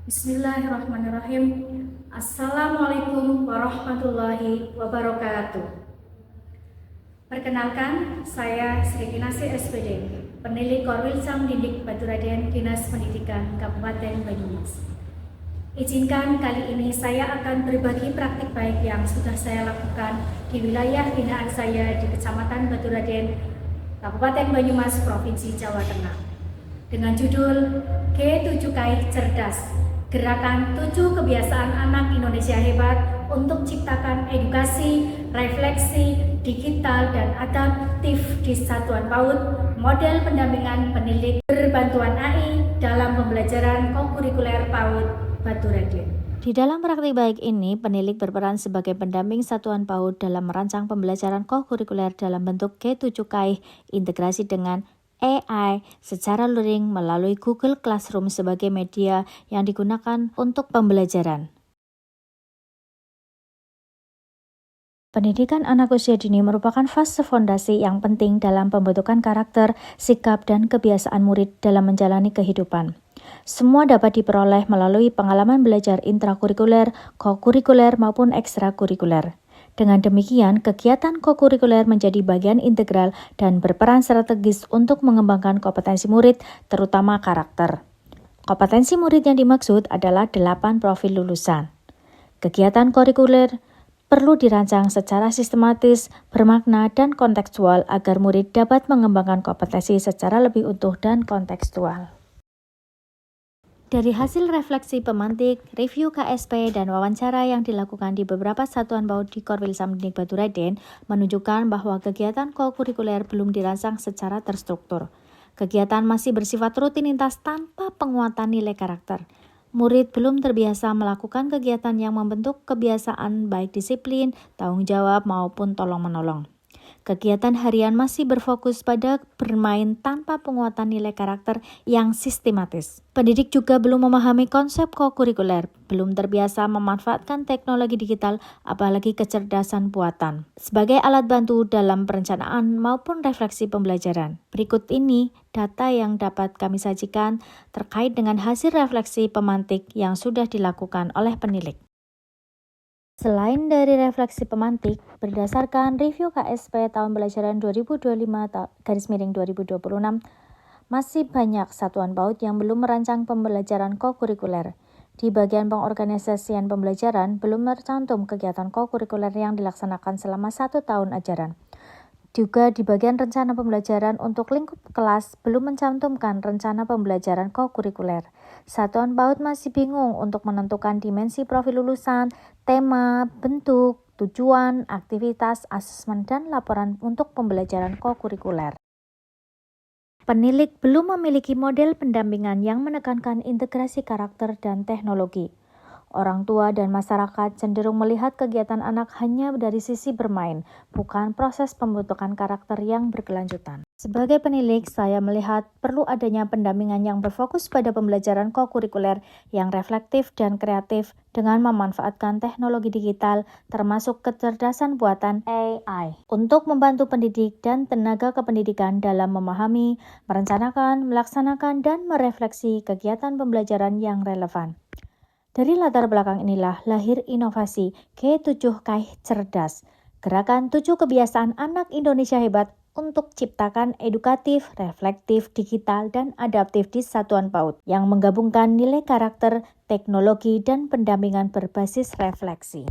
Bismillahirrahmanirrahim. Assalamualaikum warahmatullahi wabarakatuh. Perkenalkan, saya Sri Kinasi SPD, penilik Korwilsam Didik Baturaden Dinas Pendidikan Kabupaten Banyumas. Izinkan kali ini saya akan berbagi praktik baik yang sudah saya lakukan di wilayah binaan saya di Kecamatan Baturaden, Kabupaten Banyumas, Provinsi Jawa Tengah. Dengan judul G7KI Cerdas, Gerakan 7 Kebiasaan Anak Indonesia Hebat untuk Ciptakan Edukasi, Refleksi, Digital, dan Adaptif di Satuan PAUD, Model Pendampingan Pendidik Berbantuan AI dalam Pembelajaran Kokurikuler PAUD Baturaden. Di dalam praktik baik ini, penilik berperan sebagai pendamping satuan PAUD dalam merancang pembelajaran kokurikuler dalam bentuk G7KI integrasi dengan AI secara luring melalui Google Classroom sebagai media yang digunakan untuk pembelajaran. Pendidikan anak usia dini merupakan fase fondasi yang penting dalam pembentukan karakter, sikap, dan kebiasaan murid dalam menjalani kehidupan. Semua dapat diperoleh melalui pengalaman belajar intrakurikuler, kokurikuler, maupun ekstrakurikuler. Dengan demikian, kegiatan kokurikuler menjadi bagian integral dan berperan strategis untuk mengembangkan kompetensi murid, terutama karakter. Kompetensi murid yang dimaksud adalah 8 profil lulusan. Kegiatan kurikuler perlu dirancang secara sistematis, bermakna, dan kontekstual agar murid dapat mengembangkan kompetensi secara lebih utuh dan kontekstual. Dari hasil refleksi pemantik, review KSP, dan wawancara yang dilakukan di beberapa satuan PAUD di Korwilsam Didik Baturaden menunjukkan bahwa kegiatan kokurikuler belum dirancang secara terstruktur. Kegiatan masih bersifat rutinitas tanpa penguatan nilai karakter. Murid belum terbiasa melakukan kegiatan yang membentuk kebiasaan baik disiplin, tanggung jawab, maupun tolong-menolong. Kegiatan harian masih berfokus pada bermain tanpa penguatan nilai karakter yang sistematis. Pendidik juga belum memahami konsep kokurikuler, belum terbiasa memanfaatkan teknologi digital, apalagi kecerdasan buatan, sebagai alat bantu dalam perencanaan maupun refleksi pembelajaran. Berikut ini data yang dapat kami sajikan terkait dengan hasil refleksi pemantik yang sudah dilakukan oleh penilik. Selain dari refleksi pemantik, berdasarkan review KSP tahun pelajaran 2025-2026, masih banyak satuan PAUD yang belum merancang pembelajaran kokurikuler. Di bagian pengorganisasian pembelajaran, belum tercantum kegiatan kokurikuler yang dilaksanakan selama 1 tahun ajaran. Juga di bagian rencana pembelajaran untuk lingkup kelas belum mencantumkan rencana pembelajaran kokurikuler. Satuan PAUD masih bingung untuk menentukan dimensi profil lulusan, tema, bentuk, tujuan, aktivitas, asesmen, dan laporan untuk pembelajaran kokurikuler. Penilik belum memiliki model pendampingan yang menekankan integrasi karakter dan teknologi. Orang tua dan masyarakat cenderung melihat kegiatan anak hanya dari sisi bermain, bukan proses pembentukan karakter yang berkelanjutan. Sebagai penilik, saya melihat perlu adanya pendampingan yang berfokus pada pembelajaran kokurikuler yang reflektif dan kreatif dengan memanfaatkan teknologi digital, termasuk kecerdasan buatan AI, untuk membantu pendidik dan tenaga kependidikan dalam memahami, merencanakan, melaksanakan, dan merefleksi kegiatan pembelajaran yang relevan. Dari latar belakang inilah lahir inovasi G7KI Cerdas, Gerakan 7 Kebiasaan Anak Indonesia Hebat untuk ciptakan edukatif, reflektif, digital, dan adaptif di satuan PAUD yang menggabungkan nilai karakter, teknologi, dan pendampingan berbasis refleksi.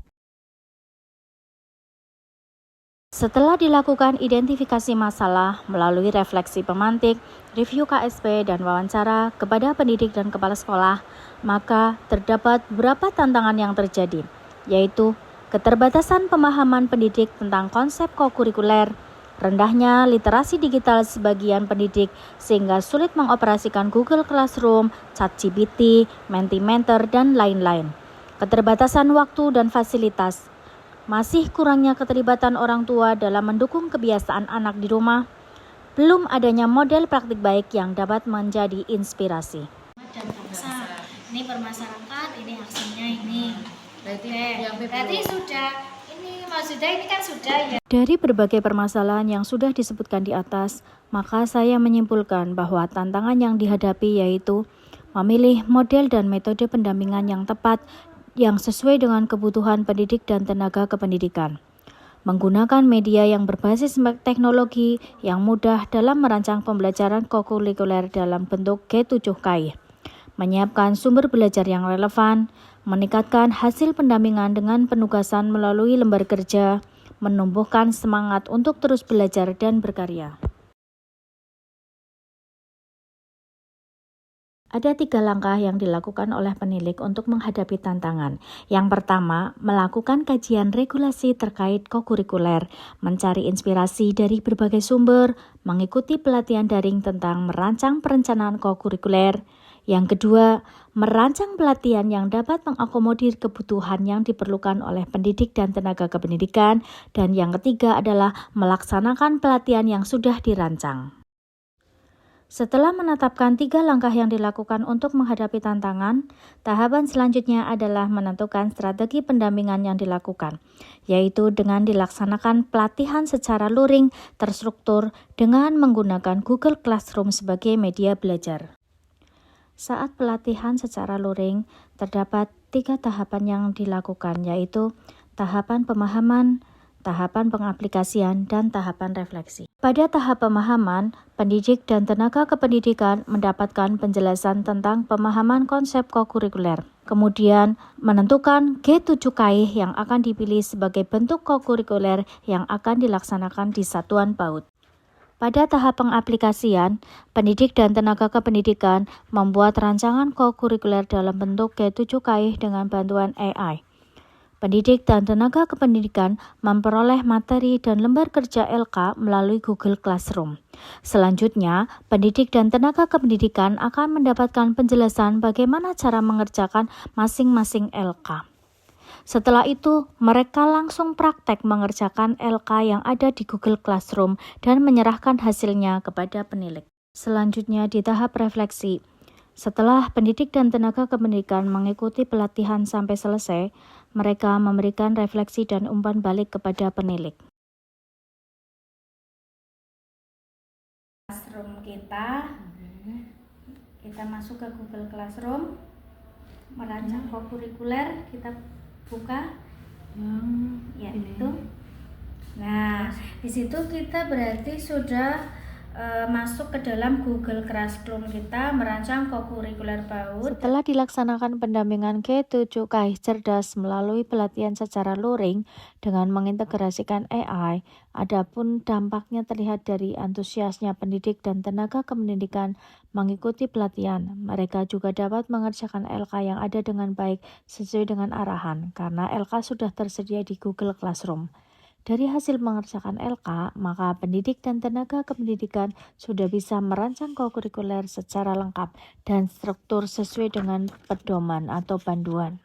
Setelah dilakukan identifikasi masalah melalui refleksi pemantik, review KSP, dan wawancara kepada pendidik dan kepala sekolah, maka terdapat beberapa tantangan yang terjadi, yaitu keterbatasan pemahaman pendidik tentang konsep kokurikuler, rendahnya literasi digital sebagian pendidik sehingga sulit mengoperasikan Google Classroom, ChatGPT, Mentimeter, dan lain-lain, keterbatasan waktu dan fasilitas, masih kurangnya keterlibatan orang tua dalam mendukung kebiasaan anak di rumah, belum adanya model praktik baik yang dapat menjadi inspirasi. Dan paksa, ini bermasyarakat, ini aksinya ini. Berarti sudah, ini maksudnya ini kan sudah ya. Dari berbagai permasalahan yang sudah disebutkan di atas, maka saya menyimpulkan bahwa tantangan yang dihadapi yaitu memilih model dan metode pendampingan yang tepat yang sesuai dengan kebutuhan pendidik dan tenaga kependidikan. Menggunakan media yang berbasis teknologi yang mudah dalam merancang pembelajaran kokurikuler dalam bentuk G7KI. Menyiapkan sumber belajar yang relevan, meningkatkan hasil pendampingan dengan penugasan melalui lembar kerja, menumbuhkan semangat untuk terus belajar dan berkarya. Ada 3 langkah yang dilakukan oleh penilik untuk menghadapi tantangan. Yang pertama, melakukan kajian regulasi terkait kokurikuler, mencari inspirasi dari berbagai sumber, mengikuti pelatihan daring tentang merancang perencanaan kokurikuler. Yang kedua, merancang pelatihan yang dapat mengakomodir kebutuhan yang diperlukan oleh pendidik dan tenaga kependidikan. Dan yang ketiga adalah melaksanakan pelatihan yang sudah dirancang. Setelah menetapkan 3 langkah yang dilakukan untuk menghadapi tantangan, tahapan selanjutnya adalah menentukan strategi pendampingan yang dilakukan, yaitu dengan dilaksanakan pelatihan secara luring terstruktur dengan menggunakan Google Classroom sebagai media belajar. Saat pelatihan secara luring, terdapat 3 tahapan yang dilakukan, yaitu tahapan pemahaman, tahapan pengaplikasian, dan tahapan refleksi. Pada tahap pemahaman, pendidik dan tenaga kependidikan mendapatkan penjelasan tentang pemahaman konsep kokurikuler. Kemudian, menentukan G7KI yang akan dipilih sebagai bentuk kokurikuler yang akan dilaksanakan di satuan PAUD. Pada tahap pengaplikasian, pendidik dan tenaga kependidikan membuat rancangan kokurikuler dalam bentuk G7KI dengan bantuan AI. Pendidik dan tenaga kependidikan memperoleh materi dan lembar kerja LK melalui Google Classroom. Selanjutnya, pendidik dan tenaga kependidikan akan mendapatkan penjelasan bagaimana cara mengerjakan masing-masing LK. Setelah itu, mereka langsung praktek mengerjakan LK yang ada di Google Classroom dan menyerahkan hasilnya kepada penilik. Selanjutnya di tahap refleksi. Setelah pendidik dan tenaga kependidikan mengikuti pelatihan sampai selesai, mereka memberikan refleksi dan umpan balik kepada penilik. Classroom kita masuk ke Google Classroom, merancang kokurikuler, kita buka ya itu. Nah, di situ kita berarti sudah masuk ke dalam Google Classroom kita merancang kokurikuler PAUD. Setelah dilaksanakan pendampingan G7KI cerdas melalui pelatihan secara luring dengan mengintegrasikan AI, adapun dampaknya terlihat dari antusiasnya pendidik dan tenaga kependidikan mengikuti pelatihan. Mereka juga dapat mengerjakan LK yang ada dengan baik sesuai dengan arahan karena LK sudah tersedia di Google Classroom. Dari hasil mengerjakan LK, maka pendidik dan tenaga kependidikan sudah bisa merancang kokurikuler secara lengkap dan struktur sesuai dengan pedoman atau panduan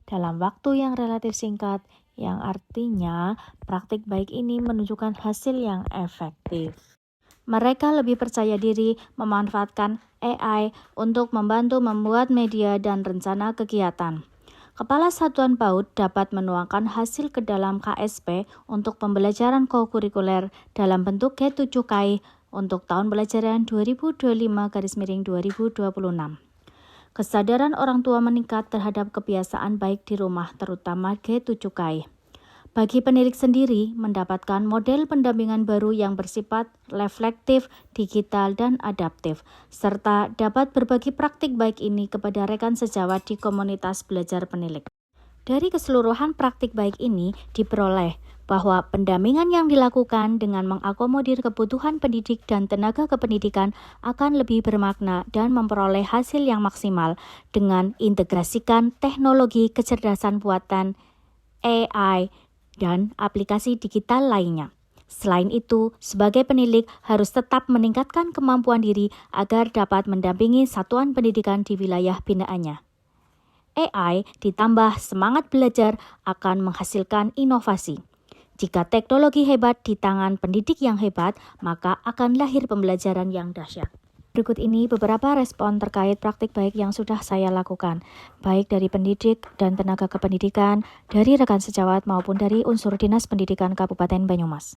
dalam waktu yang relatif singkat, yang artinya praktik baik ini menunjukkan hasil yang efektif. Mereka lebih percaya diri memanfaatkan AI untuk membantu membuat media dan rencana kegiatan. Kepala Satuan PAUD dapat menuangkan hasil ke dalam KSP untuk pembelajaran kokurikuler dalam bentuk G7KI untuk tahun pelajaran 2025-2026. Kesadaran orang tua meningkat terhadap kebiasaan baik di rumah, terutama G7KI. Bagi penilik sendiri, mendapatkan model pendampingan baru yang bersifat reflektif, digital, dan adaptif, serta dapat berbagi praktik baik ini kepada rekan sejawat di komunitas belajar penilik. Dari keseluruhan praktik baik ini diperoleh bahwa pendampingan yang dilakukan dengan mengakomodir kebutuhan pendidik dan tenaga kependidikan akan lebih bermakna dan memperoleh hasil yang maksimal dengan integrasikan teknologi kecerdasan buatan AI dan aplikasi digital lainnya. Selain itu, sebagai penilik harus tetap meningkatkan kemampuan diri agar dapat mendampingi satuan pendidikan di wilayah binaannya. AI ditambah semangat belajar akan menghasilkan inovasi. Jika teknologi hebat di tangan pendidik yang hebat, maka akan lahir pembelajaran yang dahsyat. Berikut ini beberapa respon terkait praktik baik yang sudah saya lakukan, baik dari pendidik dan tenaga kependidikan, dari rekan sejawat maupun dari unsur Dinas Pendidikan Kabupaten Banyumas.